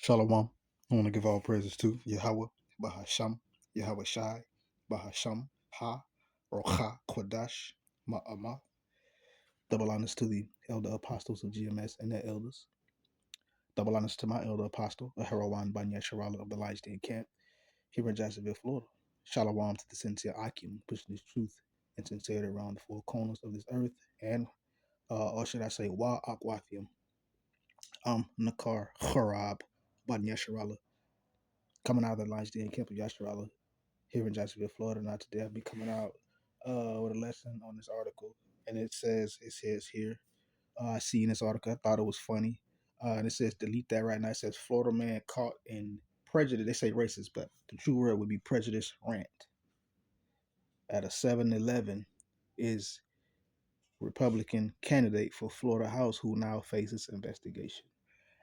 Shalom. I want to give all praises to Yahweh, Bahasham, Yahweh Shai, Bahasham, Ha, Rocha, Kodash, Ma'amah. Double honors to the elder apostles of GMS and their elders. Double honors to my elder apostle, the Herawan Banya Sharala of the Lions Den Camp, here in Jacksonville, Florida. Shalom to the sincere Akim, pushing his truth and sincerity around the four corners of this earth, and, or should I say, Wa Akwathium, Nakar, Harab, Banya Sharala, coming out of the Lions Den Camp of Yasharala here in Jacksonville, Florida. Now today I'll be coming out with a lesson on this article, and it says here. I seen this article. I thought it was funny, and it says delete that right now. It says Florida man caught in prejudice. They say racist, but the true word would be prejudice rant at a 7-Eleven is Republican candidate for Florida House who now faces investigation.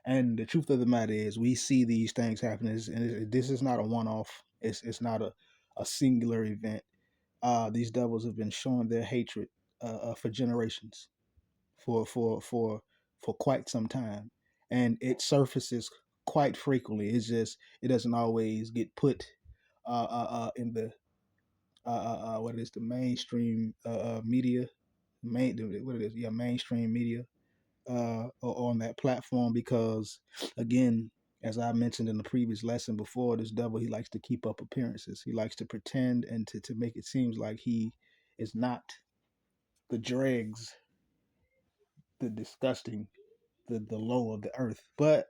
And the truth of the matter is, we see these things happening, and this is not a one-off. It's not a singular event. These devils have been showing their hatred for generations, for quite some time, and it surfaces quite frequently. It's just it doesn't always get put in the what it is, the mainstream media, mainstream media on that platform, because again, as I mentioned in the previous lesson before, this devil, he likes to keep up appearances. He likes to pretend and to make it seem like he is not the dregs, the disgusting, the low of the earth. But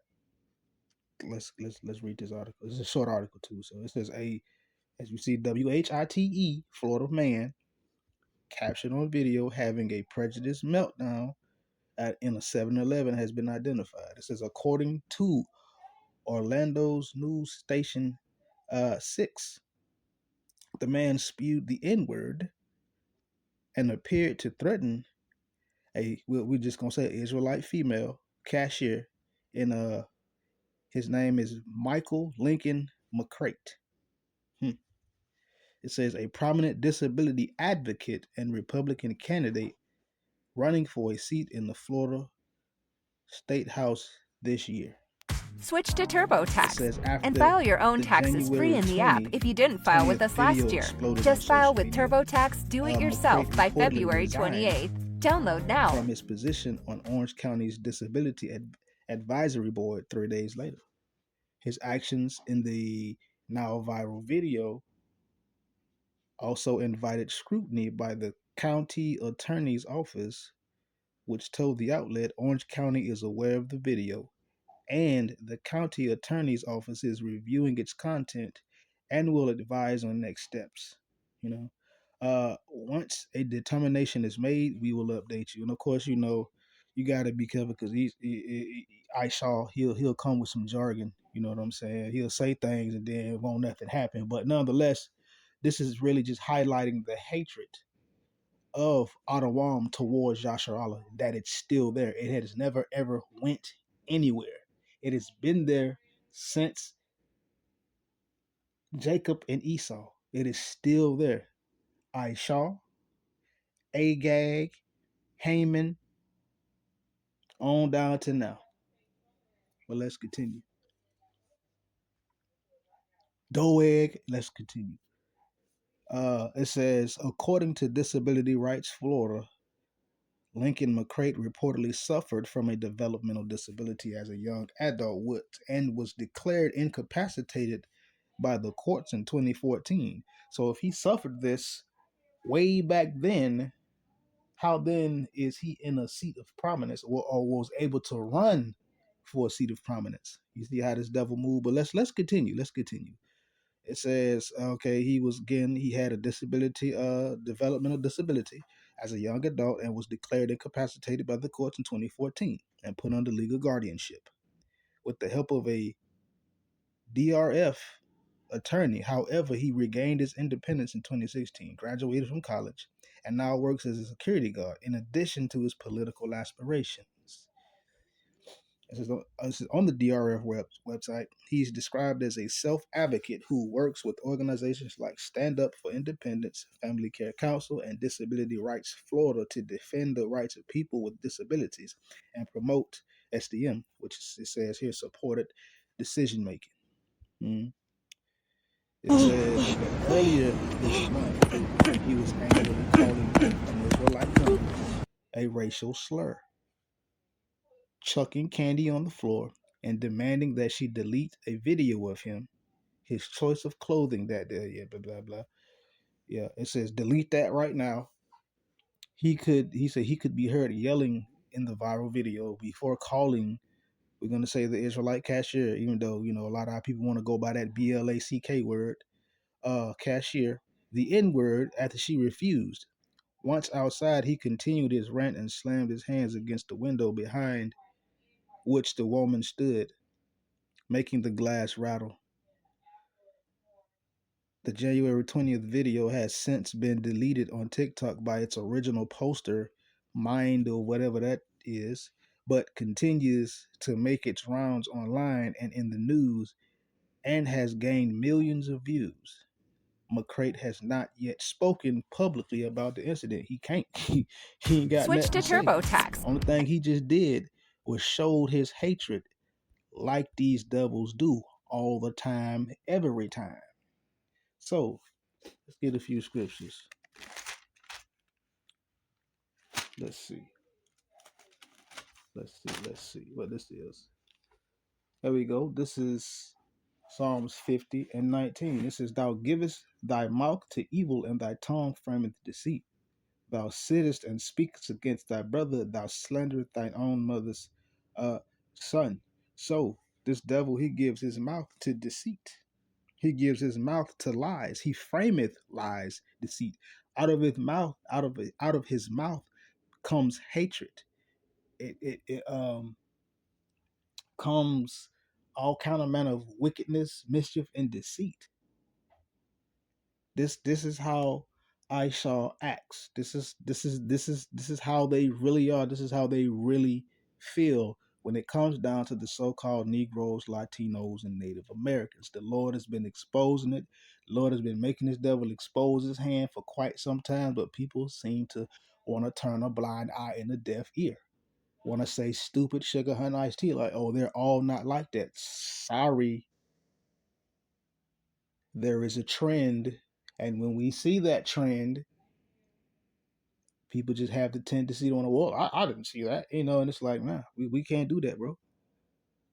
let's read this article. It's a short article too. So it says, as you see, WHITE, Florida man captured on video having a prejudice meltdown in a 7-Eleven has been identified. It says, according to Orlando's news station 6, the man spewed the N-word and appeared to threaten we're just gonna say Israelite female cashier in his name is Michael Lincoln McCrate. It says a prominent disability advocate and Republican candidate running for a seat in the Florida State House this year. Switch to TurboTax Says and file your own the taxes free in the app if you didn't file with us last year. Just file with TurboTax Do-It-Yourself by February 28th. Download now. From his position on Orange County's Disability Advisory Board 3 days later. His actions in the now viral video also invited scrutiny by the county attorney's office, which told the outlet Orange County is aware of the video and the county attorney's office is reviewing its content and will advise on next steps. Once a determination is made, we will update you. And of course, you got to be careful, because Ishaw, he'll come with some jargon. You know what I'm saying? He'll say things and then won't nothing happen. But nonetheless, this is really just highlighting the hatred of Adawam towards Yasharallah, that it's still there. It has never ever went anywhere. It has been there since Jacob and Esau. It is still there. Ishaw, Agag, Haman, on down to now. But let's continue. Doeg, let's continue. It says, according to Disability Rights Florida, Lincoln McCrate reportedly suffered from a developmental disability as a young adult and was declared incapacitated by the courts in 2014. So if he suffered this way back then, how then is he in a seat of prominence, or was able to run for a seat of prominence? You see how this devil moved? But let's continue. Let's continue. It says, okay, he had a disability, developmental disability as a young adult and was declared incapacitated by the courts in 2014 and put under legal guardianship. With the help of a DRF attorney, however, he regained his independence in 2016, graduated from college, and now works as a security guard in addition to his political aspirations. This is on the DRF website. He's described as a self-advocate who works with organizations like Stand Up for Independence, Family Care Council, and Disability Rights Florida to defend the rights of people with disabilities and promote SDM, which it says here supported decision making. It says that earlier this month, he was angrily calling an Israelite woman a racial slur, chucking candy on the floor, and demanding that she delete a video of him, his choice of clothing that day. Yeah, blah blah blah. Yeah, it says delete that right now. He said he could be heard yelling in the viral video before calling, we're gonna say, the Israelite cashier, even though a lot of our people want to go by that BLACK word, cashier, the N word after she refused. Once outside, he continued his rant and slammed his hands against the window behind which the woman stood, making the glass rattle. The January 20th video has since been deleted on TikTok by its original poster, Mind or whatever that is, but continues to make its rounds online and in the news and has gained millions of views. McCrate has not yet spoken publicly about the incident. He can't. He ain't got Switch nothing to to say. TurboTax. Only thing he just did was showed his hatred, like these devils do all the time, every time. So let's get a few scriptures. Let's see. Let's see what this is. There we go. This is Psalms 50 and 19. It says, Thou givest thy mouth to evil, and thy tongue frameth deceit. Thou sittest and speakest against thy brother, thou slanderest thine own mother's son. So this devil, he gives his mouth to deceit. He gives his mouth to lies. He frameth lies, deceit. Out of his mouth comes hatred. It comes all kind of manner of wickedness, mischief, and deceit. This is how Ishaw acts. This is how they really are. This is how they really feel when it comes down to the so-called Negroes, Latinos, and Native Americans. The Lord has been exposing it. The Lord has been making this devil expose his hand for quite some time, but people seem to want to turn a blind eye and a deaf ear. Want to say stupid sugar honey iced tea, like, oh, they're all not like that. Sorry, there is a trend, and when we see that trend, people just have the tendency to want to, well, I didn't see that, and it's like, nah, we can't do that, bro.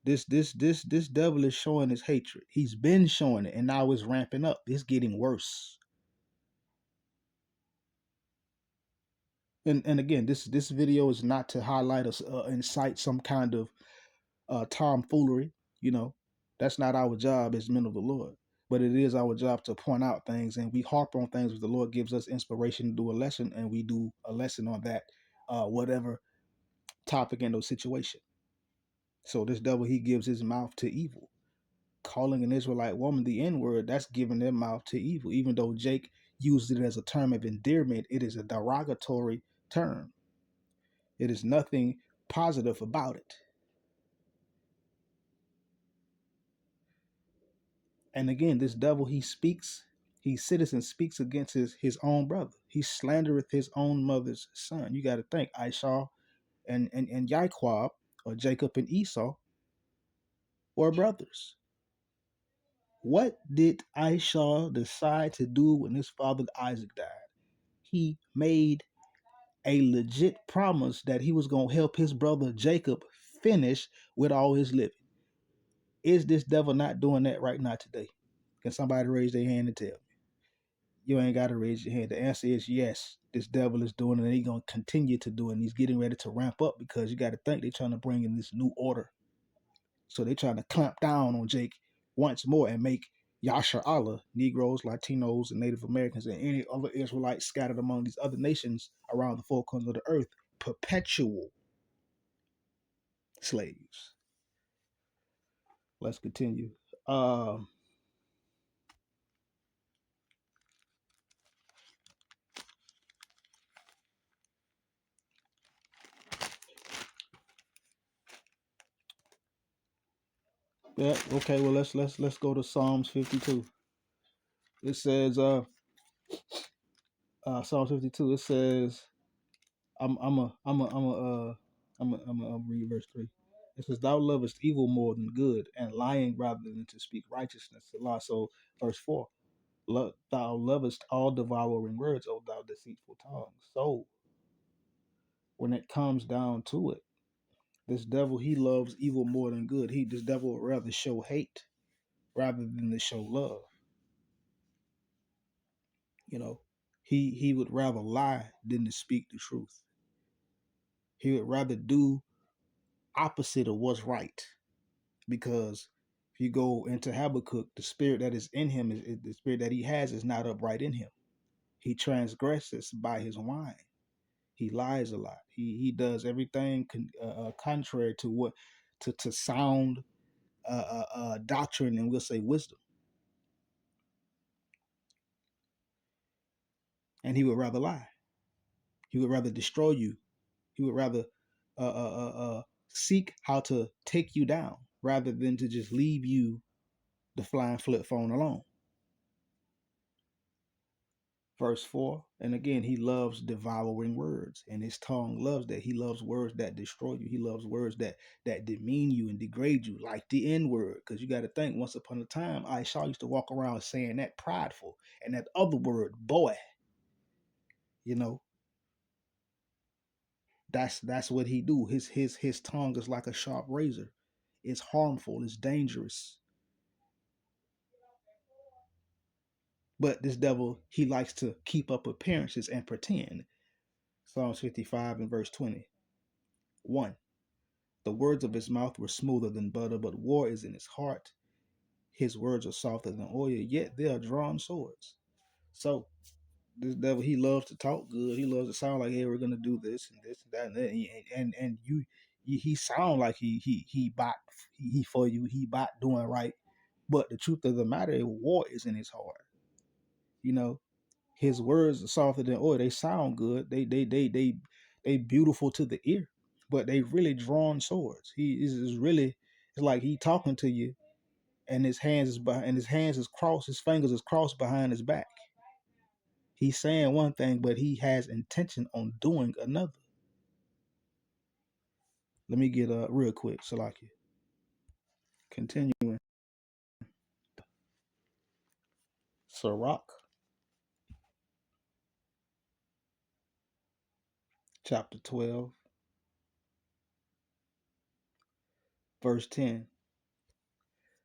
This devil is showing his hatred. He's been showing it, and now it's ramping up. It's getting worse. And again, this video is not to highlight us, incite some kind of tomfoolery. That's not our job as men of the Lord. But it is our job to point out things, and we harp on things where the Lord gives us inspiration to do a lesson, and we do a lesson on that, whatever topic in those situation. So this devil, he gives his mouth to evil. Calling an Israelite woman the N-word, that's giving their mouth to evil. Even though Jake used it as a term of endearment, it is a derogatory term. It is nothing positive about it. And again, this devil, he sitteth and speaks against his own brother. He slandereth his own mother's son. You got to think, Ishaw and Yaquab, or Jacob and Esau, were brothers. What did Ishaw decide to do when his father Isaac died? He made a legit promise that he was going to help his brother Jacob finish with all his living. Is this devil not doing that right now today? Can somebody raise their hand and tell me? You ain't got to raise your hand. The answer is yes. This devil is doing it, and he's going to continue to do it. And he's getting ready to ramp up, because you got to think they're trying to bring in this new order. So they're trying to clamp down on Jake once more and make Yasha Allah, Negroes, Latinos, and Native Americans, and any other Israelites scattered among these other nations around the four corners of the earth, perpetual slaves. Let's continue. Yeah, okay, well let's go to Psalms 52. It says Psalms 52, it says, I'm a read verse 3. It says, "Thou lovest evil more than good, and lying rather than to speak righteousness." Allah. So, verse 4, "Thou lovest all devouring words, O thou deceitful tongue." So, when it comes down to it, this devil, he loves evil more than good. This devil would rather show hate rather than to show love. You know, he would rather lie than to speak the truth. He would rather do opposite of what's right, because if you go into Habakkuk, the spirit that is in him is the spirit that he has is not upright in him. He transgresses by his wine. He lies a lot. He does everything contrary to what to sound doctrine, and we'll say wisdom. And he would rather lie. He would rather destroy you. He would rather seek how to take you down rather than to just leave you the flying flip phone alone. Verse 4, and again, he loves devouring words, and his tongue loves that. He loves words that destroy you. He loves words that demean you and degrade you, like the N-word. Because you got to think, once upon a time, Ishaw used to walk around saying that prideful, and that other word, boy. You know, that's what he do. His tongue is like a sharp razor. It's harmful. It's dangerous. But this devil, he likes to keep up appearances and pretend. Psalms 55 and verse 20. 1. The words of his mouth were smoother than butter, but war is in his heart. His words are softer than oil, yet they are drawn swords. So this devil, he loves to talk good. He loves to sound like, hey, we're gonna do this and this and that and that. And he sound like he for you. He bot doing right. But the truth of the matter is, war is in his heart. You know, his words are softer than oil. They sound good. They beautiful to the ear, but they really drawn swords. He is really, it's like he talking to you, and his hands is behind, and his hands is crossed. His fingers is crossed behind his back. He's saying one thing, but he has intention on doing another. Let me get real quick, Salaki. Continuing. Sirach, chapter 12, verse 10.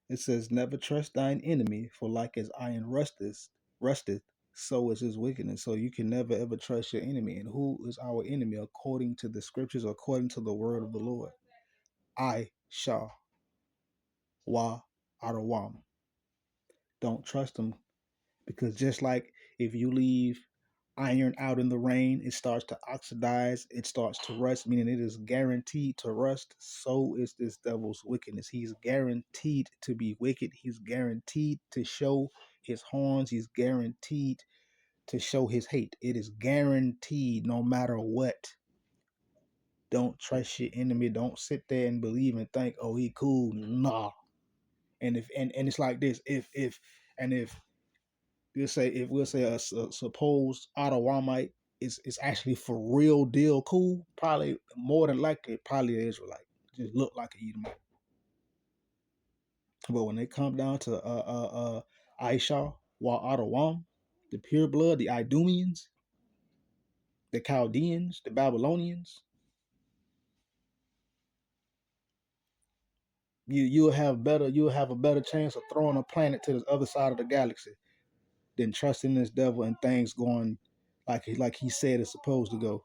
It says, "Never trust thine enemy, for like as iron rusteth, so is his wickedness." So you can never ever trust your enemy. And who is our enemy according to the scriptures, according to the word of the Lord? Ishaw Adawam. Don't trust him, because just like if you leave iron out in the rain, it starts to oxidize, it starts to rust, meaning it is guaranteed to rust. So is this devil's wickedness. He's guaranteed to be wicked. He's guaranteed to show his horns. He's guaranteed to show his hate. It is guaranteed no matter what. Don't trust your enemy. Don't sit there and believe and think, oh, he cool. Nah. And it's like this. If we'll say a supposed Ottawamite is actually for real deal cool, probably more than likely probably an Israelite. Just look like an Edomite. But when they come down to Ishaw, Ottawam, the pure blood, the Idumeans, the Chaldeans, the Babylonians, you'll have a better chance of throwing a planet to the other side of the galaxy than trusting this devil and things going like he said it's supposed to go.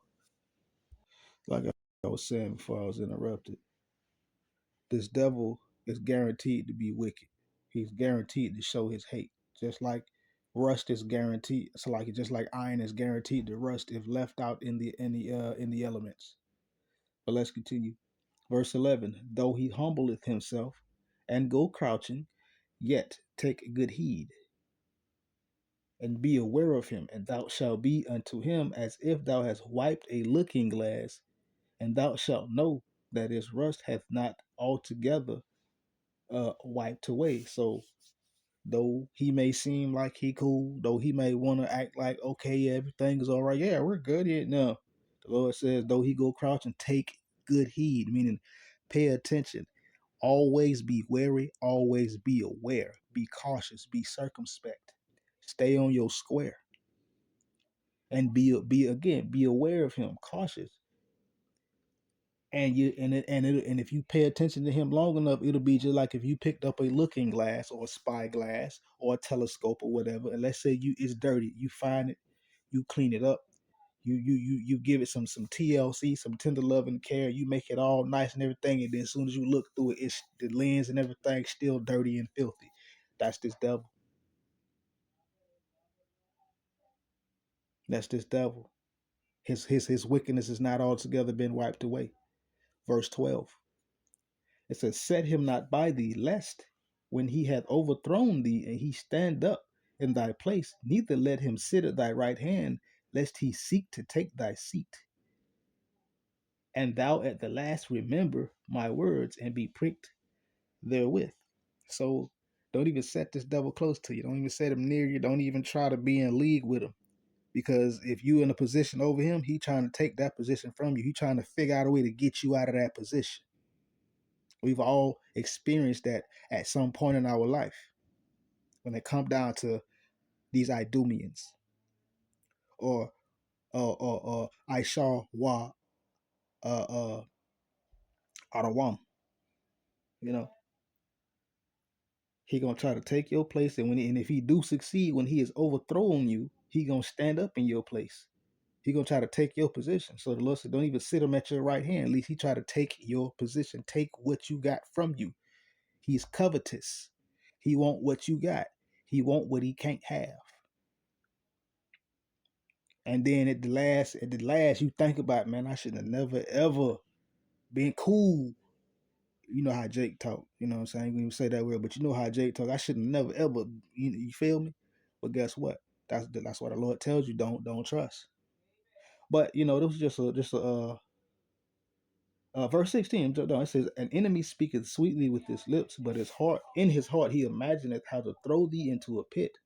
Like I was saying before I was interrupted, this devil is guaranteed to be wicked. He's guaranteed to show his hate, just like rust is guaranteed. It's like just like iron is guaranteed to rust if left out in the elements. But let's continue. Verse 11: Though he humbleth himself and go crouching, yet take good heed and be aware of him, and thou shalt be unto him as if thou hast wiped a looking glass, and thou shalt know that his rust hath not altogether wiped away. So though he may seem like he cool, though he may want to act like, okay, yeah, everything is all right, yeah, we're good here. No, the Lord says, though he go crouch and take good heed, meaning Pay attention. Always be wary. Always be aware. Be cautious. Be circumspect. Stay on your square. And be aware of him. Cautious. And if you pay attention to him long enough, it'll be just like if you picked up a looking glass or a spy glass or a telescope or whatever, and let's say it's dirty, you find it, you clean it up, you give it some TLC, some tender love and care, you make it all nice and everything, and then as soon as you look through it, it's the lens and everything still dirty and filthy. That's this devil. That's this devil. His wickedness has not altogether been wiped away. Verse 12. It says, set him not by thee, lest when he hath overthrown thee and he stand up in thy place, neither let him sit at thy right hand, lest he seek to take thy seat. And thou at the last remember my words and be pricked therewith. So don't even set this devil close to you. Don't even set him near you. Don't even try to be in league with him. Because if you in a position over him, he trying to take that position from you. He trying to figure out a way to get you out of that position. We've all experienced that at some point in our life when it comes down to these Idumeans or Ishaw Arawam. You know, he gonna try to take your place, and and if he do succeed, when he is overthrown you, he gonna stand up in your place. He gonna try to take your position. So the Lord said, don't even sit him at your right hand. At least he try to take your position, take what you got from you. He's covetous. He want what you got. He want what he can't have. And then at the last, you think about, man, I should have never ever been cool. You know how Jake talk. You know what I'm saying? I ain't even say that word, but you know how Jake talk. I should have never ever. You feel me? But guess what? That's what the Lord tells you. Don't trust. But you know, this was just verse 16. It says, "An enemy speaketh sweetly with his lips, but in his heart he imagineth how to throw thee into a pit.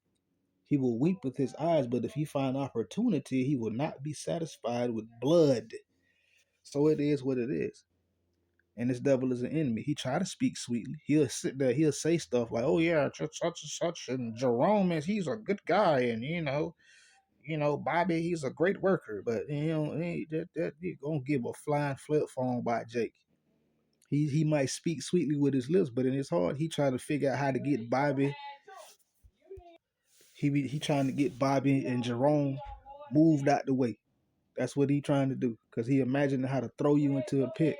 He will weep with his eyes, but if he find opportunity, he will not be satisfied with blood." So it is what it is. And this devil is an enemy. He try to speak sweetly. He'll sit there, he'll say stuff like, "Oh yeah, such and such, and Jerome he's a good guy, and Bobby, he's a great worker." But he gonna give a flying flip phone by Jake. He might speak sweetly with his lips, but in his heart, he trying to figure out how to get Bobby. He trying to get Bobby and Jerome moved out the way. That's what he trying to do, because he imagined how to throw you into a pit.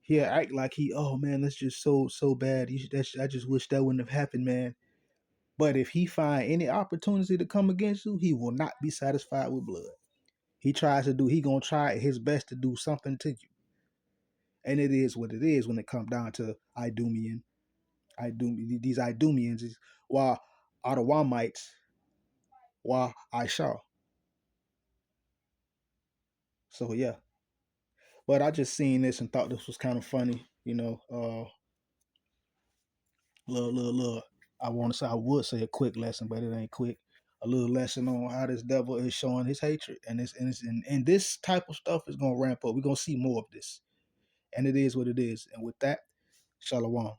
He'll act like oh man, that's just so bad. I just wish that wouldn't have happened, man. But if he find any opportunity to come against you, he will not be satisfied with blood. He gonna try his best to do something to you. And it is what it is when it comes down to these Idumeans, while Ottawamites, while Ishaw. So yeah. But I just seen this and thought this was kind of funny, little. I would say a quick lesson, but it ain't quick. A little lesson on how this devil is showing his hatred, and this type of stuff is gonna ramp up. We're gonna see more of this, and it is what it is. And with that, shalom.